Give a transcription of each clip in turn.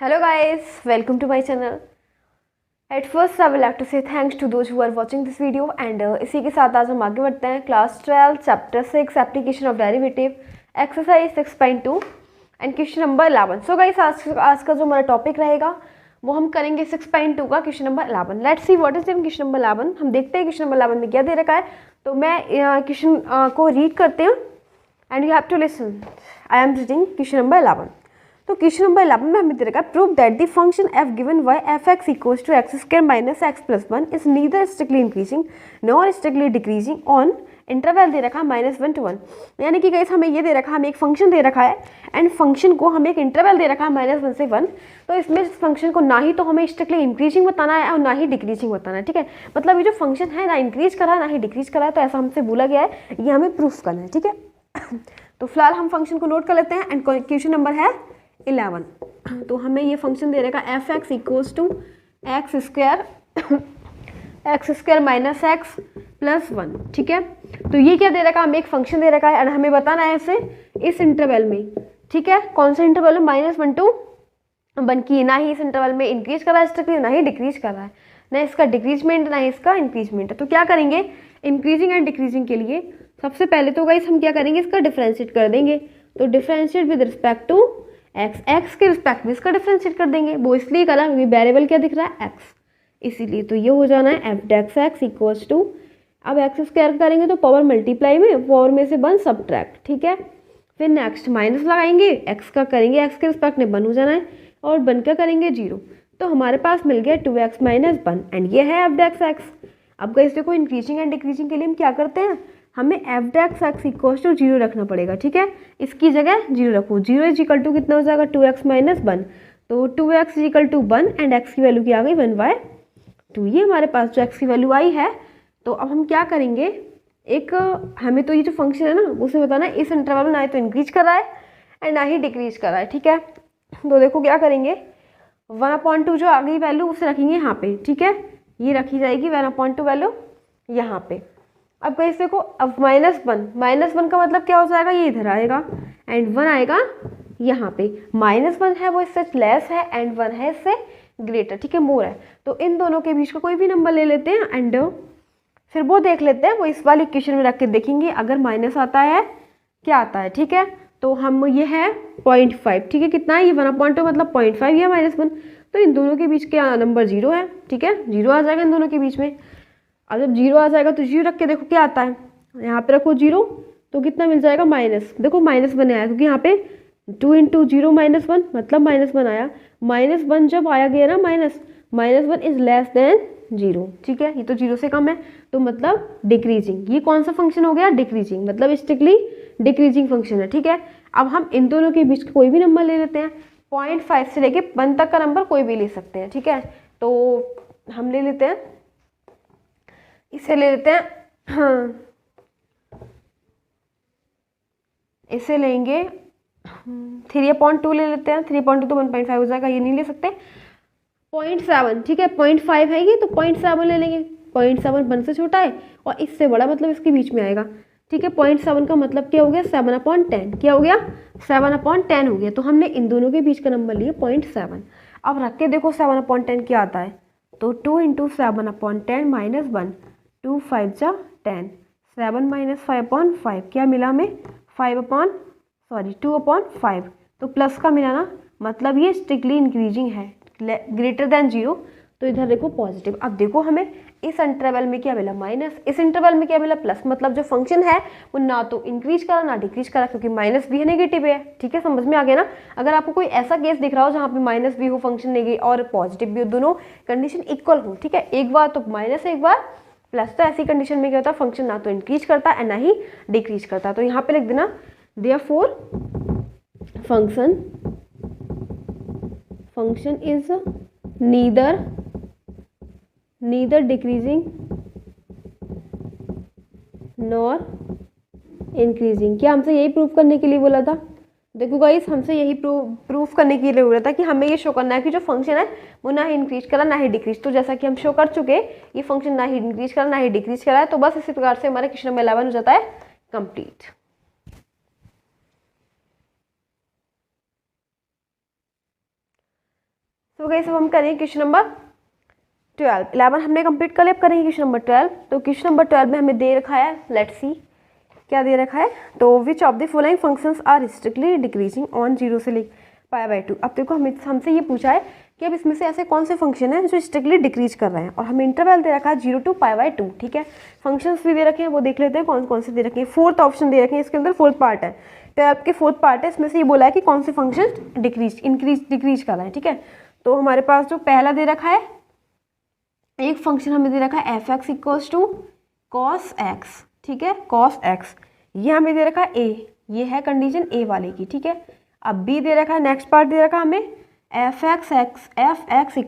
Hello guys, welcome to my channel. At first I would like to say thanks to those who are watching this video and इसी के साथ आज हम आगे बढ़ते हैं class 12 chapter 6 application of derivative exercise 6.2 and question number 11. So guys आज का जो हमारा टॉपिक रहेगा वो हम करेंगे 6.2 का question number 11. Let's see what is in question number 11. हम देखते हैं क्वेश्चन नंबर 11 में क्या दे रखा है. तो मैं क्वेश्चन को रीड करते हूँ and you have to listen. I am reading question number 11. तो क्वेश्चन नंबर 11 में हमें दे रखा है prove that the function f given y F x equals to x square minus x plus 1 is neither strictly increasing nor strictly decreasing on interval दे रखा है -1 to 1. यानी कि गाइस हमें ये दे रखा है, हमें एक फंक्शन दे रखा है एंड फंक्शन को हमें एक इंटरवल दे रखा है -1 से 1. तो इसमें इस फंक्शन को ना ही तो हमें स्ट्रिक्टली इंक्रीजिंग बताना है और ना ही डिक्रीजिंग बताना है. ठीक है, मतलब ये जो फंक्शन है ना इंक्रीज करा है ना ही डिक्रीज करा है. तो ऐसा हमसे बोला गया है, ये हमें प्रूफ करना है. ठीक है, तो फिलहाल हम फंक्शन को नोट कर लेते हैं एंड क्वेश्चन नंबर है 11. तो हमें ये फंक्शन दे रहेगा f x equals to x square minus x plus 1. ठीक है, तो ये क्या दे रखा है, हमें एक फंक्शन दे रखा है और हमें बताना है इसे इस इंटरवल में. ठीक है, कौन सा इंटरवल है, -1 to 1 की. ना ही इस इंटरवल में इंक्रीज कर रहा है स्ट्रिक्टली, ना ही डिक्रीज कर रहा है, ना इसका डिक्रीजमेंट ना इसका इंक्रीजमेंट है. तो क्या करेंगे इंक्रीजिंग एंड डिक्रीजिंग के लिए सबसे पहले तो गाइस हम क्या करेंगे, इसका डिफरेंशिएट कर देंगे. तो differentiate with respect to x के रिस्पेक्ट में इसका डिफरेंशिएट कर देंगे. वो इसलिए करा क्योंकि वेरिएबल क्या दिख रहा है एक्स, इसीलिए. तो ये हो जाना है एफ डेक्स एक्स इक्वल्स टू, अब एक्स स्क्वायर करेंगे तो पावर मल्टीप्लाई में पावर में से 1 सब्ट्रैक्ट. ठीक है, फिर नेक्स्ट माइनस लगाएंगे, एक्स का करेंगे एक्स के रिस्पेक्ट में 1 हो जाना है और 1 का करेंगे 0. तो हमारे पास मिल गया 2x माइनस 1 एंड ये है एफ डेक्स एक्स. अब गाइस देखो इंक्रीजिंग एंड डिक्रीजिंग के लिए हम क्या करते हैं, हमें एफ डेक्स एक्स इक्वल्स टू 0 रखना पड़ेगा. ठीक है, इसकी जगह 0 रखो. 0 इज इक्वल टू कितना हो जाएगा 2x माइनस 1. तो 2x is equal to 1 and x की वैल्यू क्या आ गई 1/2. ये हमारे पास जो x की वैल्यू आई है. तो अब हम क्या करेंगे, एक हमें तो ये जो फंक्शन है ना उसे बताना है इस इंटरवल में ना तो इंक्रीज कर रहा है एंड ना ही डिक्रीज कर रहा है. ठीक है, तो देखो क्या करेंगे 1/2 जो आ गई वैल्यू उसे रखेंगे यहाँ पे. ठीक है, ये रखी जाएगी 1/2 वैल्यू यहाँ पे. अब गाइस देखो अब -1 का मतलब क्या हो जाएगा, ये इधर आएगा एंड 1 आएगा यहाँ पे. -1 है वो इससे लेस है एंड 1 है इससे ग्रेटर. ठीक है, मोर है. तो इन दोनों के बीच का कोई भी नंबर ले लेते हैं एंड फिर वो देख लेते हैं, वो इस वाली इक्वेशन में रख के देखेंगे अगर माइनस आता है क्या आता है. ठीक है, तो हम ये है 0.5. ठीक है, कितना है ये 1/2 मतलब 0.5 या -1. तो इन दोनों के बीच क्या नंबर 0 है. ठीक है, 0 आ जाएगा इन दोनों के बीच में. अब जब 0 आ जाएगा तो 0 रख के देखो क्या आता है, यहाँ पे रखो 0 तो कितना मिल जाएगा माइनस. देखो -1 आया क्योंकि यहाँ पे 2 × 0 -1 मतलब -1 आया. -1 जब आया गया ना -1 इज लेस देन 0. ठीक है, ये तो 0 से कम है तो मतलब डिक्रीजिंग. ये कौन सा फंक्शन हो गया डिक्रीजिंग, मतलब स्ट्रिक्टली डिक्रीजिंग फंक्शन है. ठीक है, अब हम इन दोनों के बीच कोई भी नंबर ले लेते हैं. 0.5 से लेके 1 तक का नंबर कोई भी ले सकते हैं. ठीक है, तो हम ले लेते हैं, इसे ले लेते हैं. हाँ, इसे लेंगे 3/2 ले लेते हैं. 3/2 तो 1.5 हो जाएगा, ये नहीं ले सकते. 0.7. ठीक है, 0.5 है ये तो 0.7 ले लेंगे. 0.7 1 से छोटा है और इससे बड़ा मतलब इसके बीच में आएगा. ठीक है, 0.7 का मतलब क्या हो गया 7/10. क्या हो गया 7/10 हो गया. तो हमने इन दोनों के बीच का नंबर लिया 0.7. अब रख के देखो 7/10 क्या आता है. तो 2 × 7/10 माइनस 1 2 5 जा 10 7 - 5/5 क्या मिला हमें 2/5. तो प्लस का मिला ना, मतलब ये स्ट्रिक्टली इंक्रीजिंग है ग्रेटर देन 0. तो इधर देखो पॉजिटिव. अब देखो हमें इस इंटरवल में क्या मिला माइनस, इस इंटरवल में क्या मिला प्लस. मतलब जो फंक्शन है वो ना तो इंक्रीज करा ना डिक्रीज करा क्योंकि माइनस भी है नेगेटिव है. ठीक है, समझ में आ गया ना. अगर आपको कोई ऐसा केस दिख रहा हो जहाँ पे माइनस भी हो फंक्शन नेगेटिव और पॉजिटिव भी हो, दोनों कंडीशन इक्वल हो. ठीक है, एक बार तो माइनस एक बार प्लस, तो ऐसी कंडीशन में क्या होता है फंक्शन ना तो इंक्रीज करता है ना ही डिक्रीज करता. तो यहाँ पे लिख देना therefore function is neither decreasing nor increasing. क्या हमसे यही प्रूफ करने के लिए बोला था. देखो गाइस हमसे यही प्रूफ करने के लिए बोला था कि हमें ये शो करना है कि जो फंक्शन है वो ना ही इंक्रीज करा ना ही डिक्रीज. तो जैसा कि हम शो कर चुके ये फंक्शन ना ही इंक्रीज करा ना ही डिक्रीज करा है. तो बस इसी प्रकार से हमारा क्वेश्चन नंबर 11 हो जाता है कंप्लीट. तो गाइस अब हम करेंगे क्वेश्चन नंबर 12। 11 हमने कंप्लीट कर लिया, अब करेंगे क्वेश्चन नंबर 12। तो क्वेश्चन नंबर 12 में हमें दे रखा है, लेट्स सी क्या दे रखा है। तो which of the following functions are strictly decreasing on 0 से लेकर π/2। अब देखो हमसे ये पूछा है कि अब इसमें से ऐसे कौन से फंक्शन हैं जो स्ट्रिक्टली डिक्रीज कर रहे हैं, और हमें इंटरवल दे रखा है 0 to π/2। ठीक है, फंक्शंस भी दे रखे हैं, वो देख लेते हैं कौन कौन से दे रखे हैं। फोर्थ ऑप्शन दे रखे हैं, इसके अंदर फोर्थ पार्ट है, 12 के फोर्थ पार्ट है, इसमें से ये बोला है कि कौन से फंक्शन डिक्रीज कर रहे हैं। ठीक है, तो हमारे पास जो पहला दे रखा है, एक फंक्शन हमें दे रखा है f(x) = cos x। ठीक है, cos x ये हमें दे रखा है a, ये है कंडीशन a वाले की। ठीक है, अब b दे रखा है, नेक्स्ट पार्ट दे रखा है हमें f(x) =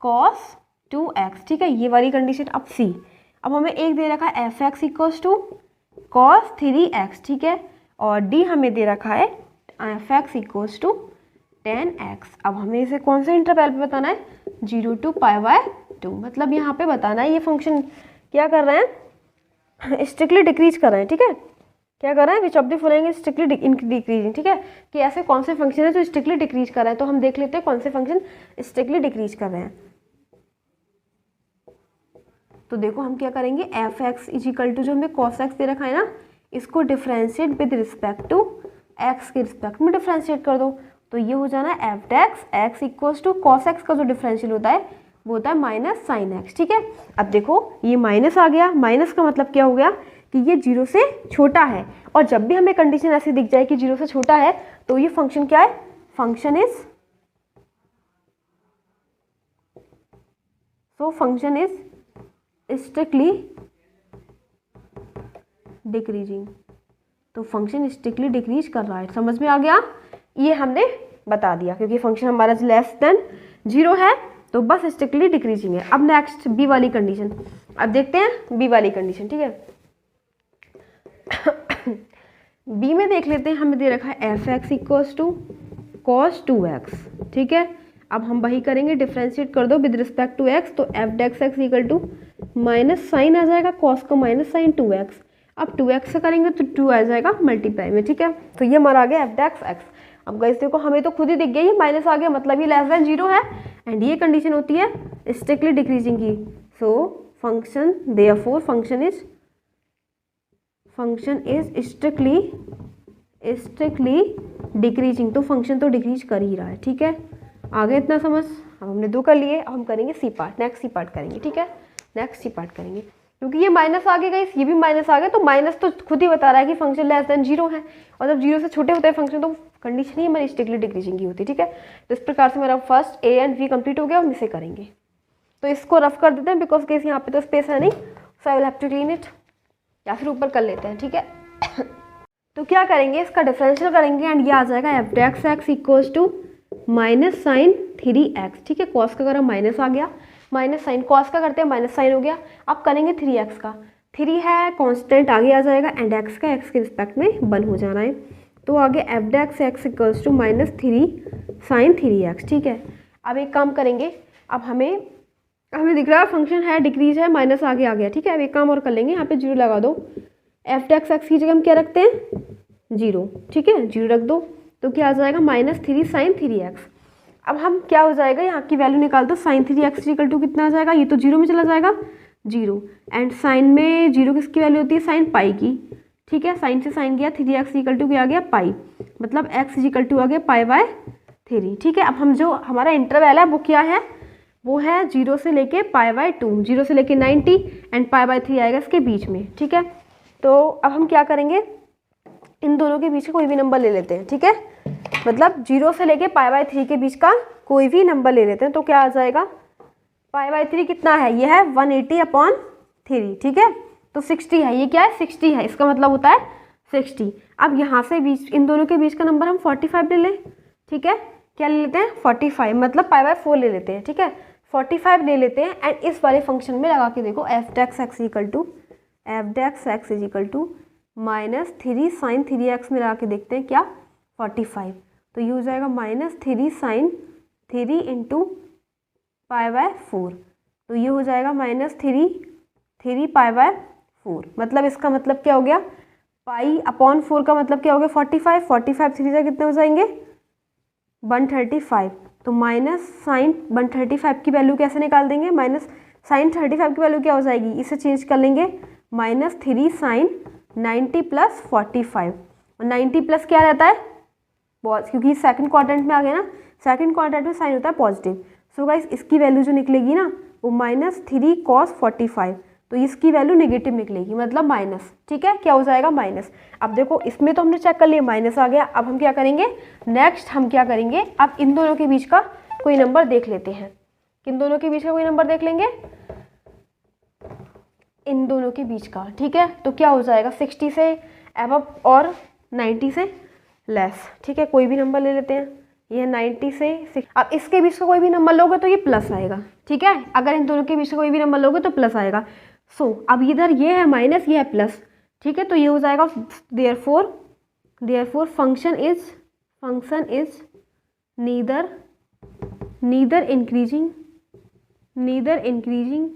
cos 2x। ठीक है, ये वाली कंडीशन। अब c, अब हमें एक दे रखा है f(x) = cos 3x। ठीक है, और d हमें दे रखा है f(x) = tan x। अब हमें इसे कौन से इंटरवल पे बताना है, 0 to π/2। मतलब यहाँ पे बताना है ये फंक्शन क्या कर रहे हैं, स्ट्रिक्टली डिक्रीज कर रहे हैं। ठीक है, क्या कर रहे हैं, विच of the following strictly decreasing. ठीक है, कि ऐसे कौन से फंक्शन है जो स्ट्रिक्टली डिक्रीज कर रहे हैं। तो हम देख लेते हैं कौन से फंक्शन स्ट्रिक्टली डिक्रीज कर रहे हैं। तो देखो हम क्या करेंगे, f(x) = जो हमें cos x दे रखा है ना, इसको differentiate with respect to x के रिस्पेक्ट में डिफ्रेंशिएट कर दो। तो ये हो जाना है f(x) = cos x का जो डिफरेंशियल होता है वो होता है -sin x। ठीक है, अब देखो ये माइनस आ गया, माइनस का मतलब क्या हो गया कि ये 0 से छोटा है, और जब भी हमें कंडीशन ऐसी दिख जाए कि 0 से छोटा है तो ये फंक्शन क्या है, फंक्शन इज स्ट्रिक्टली डिक्रीजिंग। तो फंक्शन स्ट्रिक्टली डिक्रीज कर रहा है, समझ में आ गया, ये हमने बता दिया क्योंकि फंक्शन हमारा लेस देन 0 है तो बस स्ट्रिक्टली डिक्रीजिंग है। अब नेक्स्ट बी वाली कंडीशन, अब देखते हैं बी वाली कंडीशन। ठीक है, बी में देख लेते हैं, हमें दे रखा है f(x) = cos 2x। ठीक है, अब हम वही करेंगे, डिफ्रेंशिएट कर दो विद रिस्पेक्ट टू x। तो f(x) = माइनस साइन आ जाएगा, cos को माइनस साइन 2x। अब 2x से करेंगे तो 2 आ जाएगा मल्टीप्लाई में। ठीक है, तो ये हमारा आ गया f(x). अब गाइस देखो हमें तो खुद ही दिख गया ये माइनस आ गया, मतलब ये लेस देन 0 है, एंड ये कंडीशन होती है स्ट्रिक्टली डिक्रीजिंग की। So function therefore function is strictly decreasing. तो फंक्शन तो डिक्रीज कर ही रहा है। ठीक है, आगे इतना समझ। अब हमने 2 कर लिए, अब हम करेंगे C part, next C part करेंगे। ठीक है, नेक्स्ट सी पार्ट करेंगे, क्योंकि ये माइनस आ गया गाइस, ये भी माइनस आ गया, तो माइनस तो खुद ही बता रहा है कि फंक्शन लेस देन 0 है, और जब 0 से छोटे होते हैं फंक्शन तो कंडीशन ही हमारी स्ट्रिक्टली डिक्रीजिंग की होती है। ठीक है, तो इस प्रकार से मेरा first A and B complete हो गया, हम इसे करेंगे। तो इसको रफ कर देते हैं बिकॉज केस यहाँ पे तो स्पेस है नहीं, so I will have to clean it, या फिर ऊपर कर लेते हैं। ठीक है, तो क्या करेंगे, इसका डिफरेंशियल करेंगे एंड ये आ जाएगा f(x) = -sin 3x। ठीक है, कॉस का अगर माइनस आ गया, माइनस साइन, कॉस का करते हैं माइनस साइन हो गया। अब करेंगे 3x का, 3 है कांस्टेंट आगे आ जाएगा, एंड x का x के रिस्पेक्ट में 1 हो जाना है। तो आगे f(x) = -3 sin 3x। ठीक है, अब एक काम करेंगे, अब हमें दिख रहा है फंक्शन है डिक्रीज है, माइनस आगे आ गया। ठीक है, अब एक काम और कर लेंगे, यहाँ पे 0 लगा दो, f(x) की जगह हम क्या रखते हैं 0। ठीक है, 0 रख दो, तो क्या आ जाएगा -3 sin 3x। अब हम क्या हो जाएगा, यहाँ की वैल्यू निकाल दो, sin 3x = कितना आ जाएगा, ये तो 0 में चला जाएगा 0, एंड साइन में 0 किसकी वैल्यू होती है, साइन पाई की। ठीक है, साइन से साइन गया, 3x = क्या आ गया पाई, मतलब x = आ गया π/3। ठीक है, अब हम जो हमारा इंटरवल है वो क्या है, वो है 0 से लेके π/2, 0 से लेके 90 एंड π/3 आएगा इसके बीच में। ठीक है, तो अब हम क्या करेंगे, इन दोनों के बीच का कोई भी नंबर ले लेते हैं। ठीक है, मतलब 0 से लेके π/3 के बीच का कोई भी नंबर ले लेते हैं। तो क्या आ जाएगा, π/3 कितना है, ये है 180/3। ठीक है, तो 60 है, ये क्या है 60 है, इसका मतलब होता है 60। अब यहाँ से बीच इन दोनों के बीच का नंबर हम 45 ले लें। ठीक है, क्या ले लेते हैं 45, मतलब π/4 ले लेते हैं। ठीक है, 45 ले लेते हैं, एंड इस वाले फंक्शन में लगा के देखो f(x) -3 sin 3x में लगा के देखते हैं क्या 45। तो ये हो जाएगा -3 sin 3 × π/4। तो ये हो जाएगा -3 π/4। मतलब इसका मतलब क्या हो गया, π/4 का मतलब क्या हो गया 45। 45 3 से कितने हो जाएंगे 135, तो माइनस साइन 135 की वैल्यू कैसे निकाल देंगे, माइनस साइन 35 की वैल्यू क्या हो जाएगी, इसे चेंज कर लेंगे, -3 साइन 90 + 45, और 90 प्लस क्या रहता है, क्योंकि सेकंड क्वाड्रेंट में आ गया ना, सेकंड क्वाड्रेंट में साइन होता है पॉजिटिव। सो गाइस इसकी वैल्यू जो निकलेगी ना वो -3 cos 45, तो इसकी वैल्यू नेगेटिव निकलेगी, मतलब माइनस। ठीक है, क्या हो जाएगा, माइनस। अब देखो इसमें तो हमने चेक कर लिया माइनस आ गया। अब हम क्या करेंगे, नेक्स्ट हम क्या करेंगे, अब इन दोनों के बीच का कोई नंबर देख लेते हैं। किन दोनों के बीच का कोई नंबर देख लेंगे, इन दोनों के बीच का। ठीक है, तो क्या हो जाएगा, 60 से अबव और 90 से लेस। ठीक है, कोई भी नंबर ले लेते हैं, ये 90 से 6। अब इसके बीच का कोई भी नंबर लोगे तो ये प्लस आएगा। ठीक है, अगर इन दोनों के बीच का कोई भी नंबर लोगे तो प्लस आएगा। सो अब इधर ये है माइनस, ये है प्लस। ठीक है, तो ये हो जाएगा therefore function is neither increasing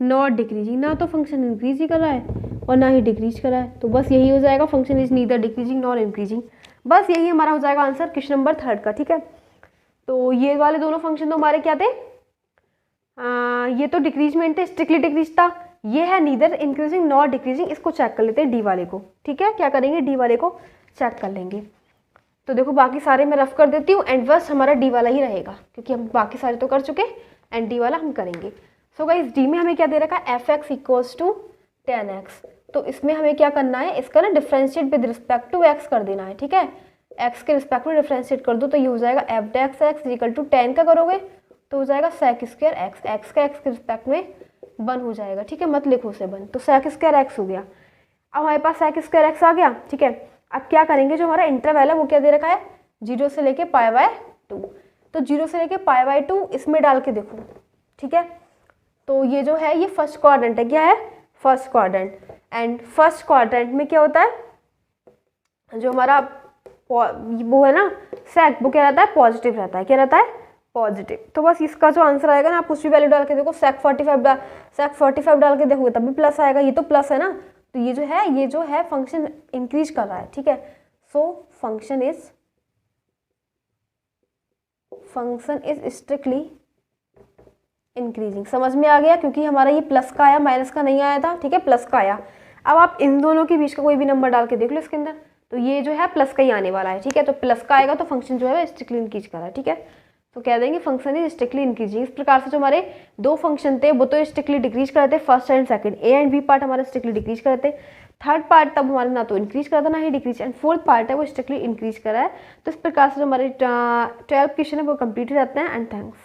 not decreasing. ना तो फंक्शन इंक्रीज ही कर रहा है और ना ही डिक्रीज कर रहा है, तो बस यही हो जाएगा, function is neither decreasing not increasing. बस यही हमारा हो जाएगा आंसर क्वेश्चन नंबर 3 का। ठीक है, तो ये वाले दोनों फंक्शन तो हमारे क्या थे, ये तो डिक्रीजमेंट थे, स्ट्रिक्टली डिक्रीज था। ये है नीदर इंक्रीजिंग नॉट डिक्रीजिंग, इसको चेक कर लेते हैं डी वाले को। ठीक है, क्या करेंगे, डी वाले को चेक कर लेंगे। तो देखो बाकी सारे मैं रफ कर देती हूँ, एंड बस हमारा डी वाला ही रहेगा क्योंकि हम बाकी सारे तो कर चुके, एंड डी वाला हम करेंगे। सो गाइस डी में हमें क्या दे रखा है, fx = 10x। तो इसमें हमें क्या करना है, इसका ना differentiate with respect to x कर देना है। ठीक है, x के रिस्पेक्ट में डिफ्रेंशिएट कर दो तो ये हो जाएगा f(x) = 10 का करोगे तो हो जाएगा sec² x, x का x के रिस्पेक्ट में 1 हो जाएगा। ठीक है, मत लिखो उसे 1, तो sec² x हो गया। अब हमारे पास sec² x आ गया। ठीक है, अब क्या करेंगे, जो हमारा इंटरवल है वो क्या दे रखा है, 0 से लेके π/2। तो 0 से लेके π/2 इसमें डाल के देखो। ठीक है, तो ये जो है ये फर्स्ट क्वाड्रेंट है, क्या है, first quadrant. And first quadrant में क्या होता है, जो हमारा वो है ना सेक, वो क्या रहता है, पॉजिटिव रहता है। क्या रहता है, पॉजिटिव। तो बस इसका जो आंसर आएगा ना, आप कुछ भी वैल्यू डाल के देखो, sec 45 डाल के देखोगे तब भी प्लस आएगा, ये तो प्लस है ना। तो ये जो है फंक्शन इंक्रीज कर रहा है। ठीक है, so function is strictly increasing. समझ में आ गया, क्योंकि हमारा ये प्लस का आया, माइनस का नहीं आया था। ठीक है, प्लस का आया। अब आप इन दोनों के बीच का कोई भी नंबर डाल के देख लो इसके अंदर, तो ये जो है प्लस का ही आने वाला है। ठीक है, तो प्लस का आएगा तो फंक्शन जो है स्ट्रिक्टली इंक्रीज कर रहा है। ठीक है, तो कह देंगे फंक्शन इज स्ट्रिक्टली इंक्रीजिंग। इस प्रकार से जो हमारे दो फंक्शन थे वो तो स्ट्रिक्टली डिक्रीज कर रहे थे, first and second, A and B part हमारा स्ट्रिक्टली डिक्रीज कर रहे थे, थर्ड पार्ट तब हमारा ना तो इंक्रीज कर रहा था ना ही डिक्रीज, एंड फोर्थ पार्ट है वो स्ट्रिक्टली इंक्रीज कर रहा है। तो इस प्रकार से जो हमारे 12 क्वेश्चन है वो कंप्लीट हो जाते हैं। And thanks.